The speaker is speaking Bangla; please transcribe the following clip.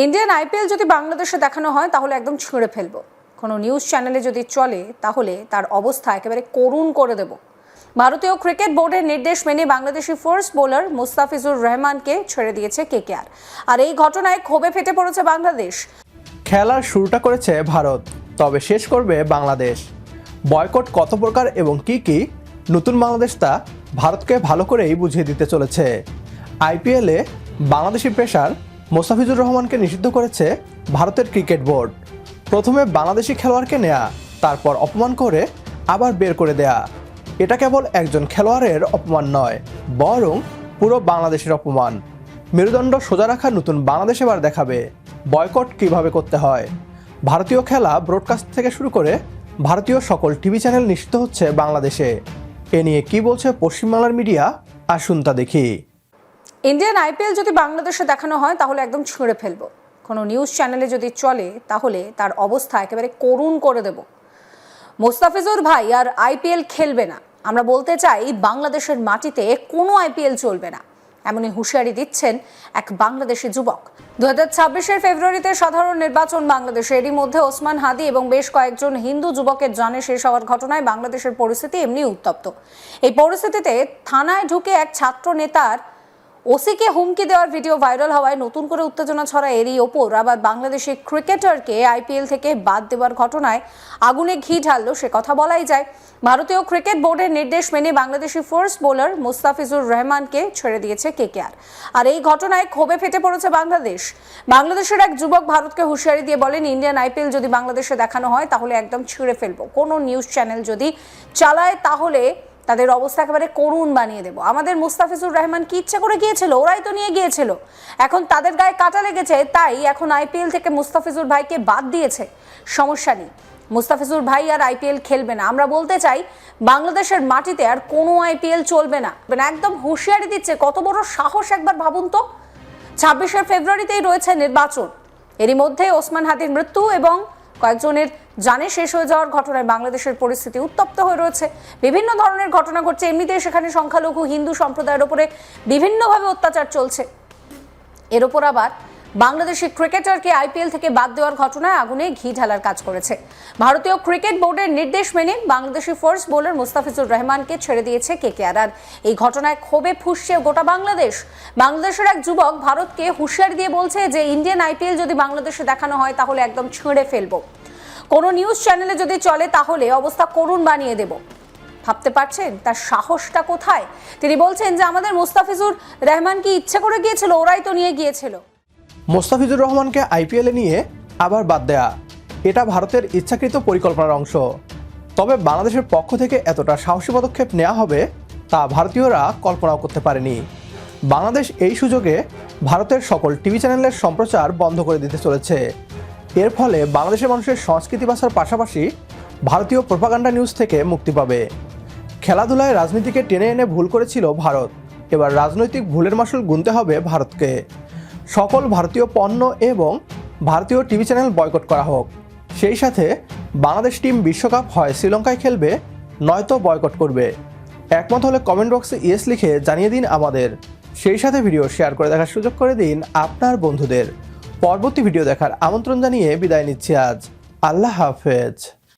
ইন্ডিয়ান আইপিএল যদি বাংলাদেশে দেখানো হয় তাহলে একদম ছুঁড়ে ফেলবো। কোনো নিউজ চ্যানেলে যদি চলে তাহলে তার অবস্থা একেবারে করুণ করে দেব। ভারতীয় ক্রিকেট বোর্ডের নির্দেশ মেনে বাংলাদেশি ফাস্ট বোলার মুস্তাফিজুর রহমানকে ছেড়ে দিয়েছে কেকেআর। আর এই ঘটনায় ক্ষোভে ফেটে পড়েছে বাংলাদেশ। খেলার শুরুটা করেছে ভারত, তবে শেষ করবে বাংলাদেশ। বয়কট কত প্রকার এবং কি নতুন বাংলাদেশ তা ভারতকে ভালো করেই বুঝিয়ে দিতে চলেছে। আইপিএলে বাংলাদেশি পেসার মুস্তাফিজুর রহমানকে নিষিদ্ধ করেছে ভারতের ক্রিকেট বোর্ড। প্রথমে বাংলাদেশি খেলোয়াড়কে নেয়া, তারপর অপমান করে আবার বের করে দেয়া। এটা কেবল একজন খেলোয়াড়ের অপমান নয়, বরং পুরো বাংলাদেশের অপমান। মেরুদণ্ড সোজা রাখা নতুন বাংলাদেশ এবার দেখাবে বয়কট কিভাবে করতে হয়। ভারতীয় খেলা ব্রডকাস্ট থেকে শুরু করে ভারতীয় সকল টিভি চ্যানেল নিষিদ্ধ হচ্ছে বাংলাদেশে। এ নিয়ে কি বলছে পশ্চিমবাংলার মিডিয়া, আসুন তা দেখি। ইন্ডিয়ান আইপিএল যদি বাংলাদেশে দেখানো হয় তাহলে একদম ছুঁড়ে ফেলবো। কোনো নিউজ চ্যানেলে যদি চলে তাহলে তার অবস্থা একেবারে করুণ করে দেব। মুস্তাফিজুর ভাই আর আইপিএল খেলবে না। আমরা বলতে চাই বাংলাদেশের মাটিতে কোনো আইপিএল চলবে না, এমনই হুঁশিয়ারি দিচ্ছেন এক বাংলাদেশি যুবক। 2026-এর ফেব্রুয়ারিতে সাধারণ নির্বাচন বাংলাদেশে। এরই মধ্যে ওসমান হাদি এবং বেশ কয়েকজন হিন্দু যুবকের জানে শেষ হওয়ার ঘটনায় বাংলাদেশের পরিস্থিতি এমনি উত্তপ্ত। এই পরিস্থিতিতে থানায় ঢুকে এক ছাত্র নেতার ওসিকে হুমকি দেওয়ার ভিডিও ভাইরাল হওয়ায় নতুন করে উত্তেজনা ছড়ায়। এরই ওপর আবার বাংলাদেশি ক্রিকেটারকে আইপিএল থেকে বাদ দেওয়ার ঘটনায় আগুনে ঘি ঢাললো সে কথা বলাই যায়। ভারতীয় ক্রিকেট বোর্ডের নির্দেশ মেনে বাংলাদেশি ফাস্ট বোলার মুস্তাফিজুর রহমানকে ছেড়ে দিয়েছে কেকেআর। আর এই ঘটনায় ক্ষোভে ফেটে পড়েছে বাংলাদেশ। বাংলাদেশের এক যুবক ভারতকে হুঁশিয়ারি দিয়ে বলেন, ইন্ডিয়ান আইপিএল যদি বাংলাদেশে দেখানো হয় তাহলে একদম ছিঁড়ে ফেলবো। কোনো নিউজ চ্যানেল যদি চালায় তাহলে তাদের অবস্থা একেবারে করুণ বানিয়ে দেব। আমাদের মুস্তাফিজুর রহমান কি ইচ্ছা করে গিয়েছিল? ওরাই তো নিয়ে গিয়েছিল। এখন তাদের গায়ে কাটা লেগেছে, তাই এখন আইপিএল থেকে মুস্তাফিজুর ভাইকে বাদ দিয়েছে। সমস্যা নেই, মুস্তাফিজুর ভাই আর আইপিএল খেলবে না। আমরা বলতে চাই বাংলাদেশের মাটিতে আর কোনো আইপিএল চলবে না। একদম হুঁশিয়ারি দিচ্ছে। কত বড় সাহস একবার ভাবুন তো। 26শে ফেব্রুয়ারিতেই রয়েছে নির্বাচন। এরই মধ্যে ওসমান হাদির মৃত্যু এবং কয়েকজনের জানে শেষ হয়ে যাওয়ার ঘটনায় বাংলাদেশের পরিস্থিতি উত্তপ্ত হয়ে রয়েছে। বিভিন্ন ধরনের ঘটনা ঘটছে। এমনিতেই সেখানে সংখ্যালঘু হিন্দু সম্প্রদায়ের উপরে বিভিন্নভাবে অত্যাচার চলছে। এর উপর আবার বাংলাদেশি ক্রিকেটারকে আইপিএল থেকে বাদ দেওয়ার ঘটনায় আগুনে ঘি ঢালার কাজ করেছে। ভারতীয় ক্রিকেট বোর্ডের নির্দেশ মেনে বাংলাদেশি ফাস্ট বোলার মুস্তাফিজুর রহমানকে ছেড়ে দিয়েছে কেকেআর। আর এই ঘটনায় ক্ষোভে ফুঁসছে গোটা বাংলাদেশ। বাংলাদেশের এক যুবক ভারতকে হুঁশিয়ারি দিয়ে বলছে যে ইন্ডিয়ান আইপিএল যদি বাংলাদেশে দেখানো হয় তাহলে একদম ছিঁড়ে ফেলবো। কোনো নিউজ চ্যানেলে যদি চলে তাহলে অবস্থা করুণ বানিয়ে দেব। ভাবতে পারছেন তার সাহসটা কোথায়? তিনি বলছেন যে আমাদের মুস্তাফিজুর রহমান কি ইচ্ছে করে গিয়েছিল? ওরাই তো নিয়ে গিয়েছিল। মুস্তাফিজুর রহমানকে আইপিএলে নিয়ে আবার বাদ দেয়া, এটা ভারতের ইচ্ছাকৃত পরিকল্পনার অংশ। তবে বাংলাদেশের পক্ষ থেকে এতটা সাহসী পদক্ষেপ নেওয়া হবে তা ভারতীয়রা কল্পনাও করতে পারেনি। বাংলাদেশ এই সুযোগে ভারতের সকল টিভি চ্যানেলের সম্প্রচার বন্ধ করে দিতে চলেছে। এর ফলে বাংলাদেশের মানুষের সংস্কৃতি বাঁচার পাশাপাশি ভারতীয় প্রোপাগান্ডা নিউজ থেকে মুক্তি পাবে। খেলাধুলায় রাজনীতিকে টেনে এনে ভুল করেছিল ভারত, এবার রাজনৈতিক ভুলের মাসুল গুনতে হবে ভারতকে। সকল ভারতীয় পণ্য এবং ভারতীয় টিভি চ্যানেল বয়কট করা হোক। সেই সাথে বাংলাদেশ টিম বিশ্বকাপ হয় শ্রীলঙ্কায় খেলবে, নয়তো বয়কট করবে। একমত হলে কমেন্ট বক্সে ইয়েস লিখে জানিয়ে দিন আমাদের। সেই সাথে ভিডিও শেয়ার করে দেখার সুযোগ করে দিন আপনার বন্ধুদের। পরবর্তী ভিডিও দেখার আমন্ত্রণ জানিয়ে বিদায় নিচ্ছি আজ। আল্লাহ হাফেজ।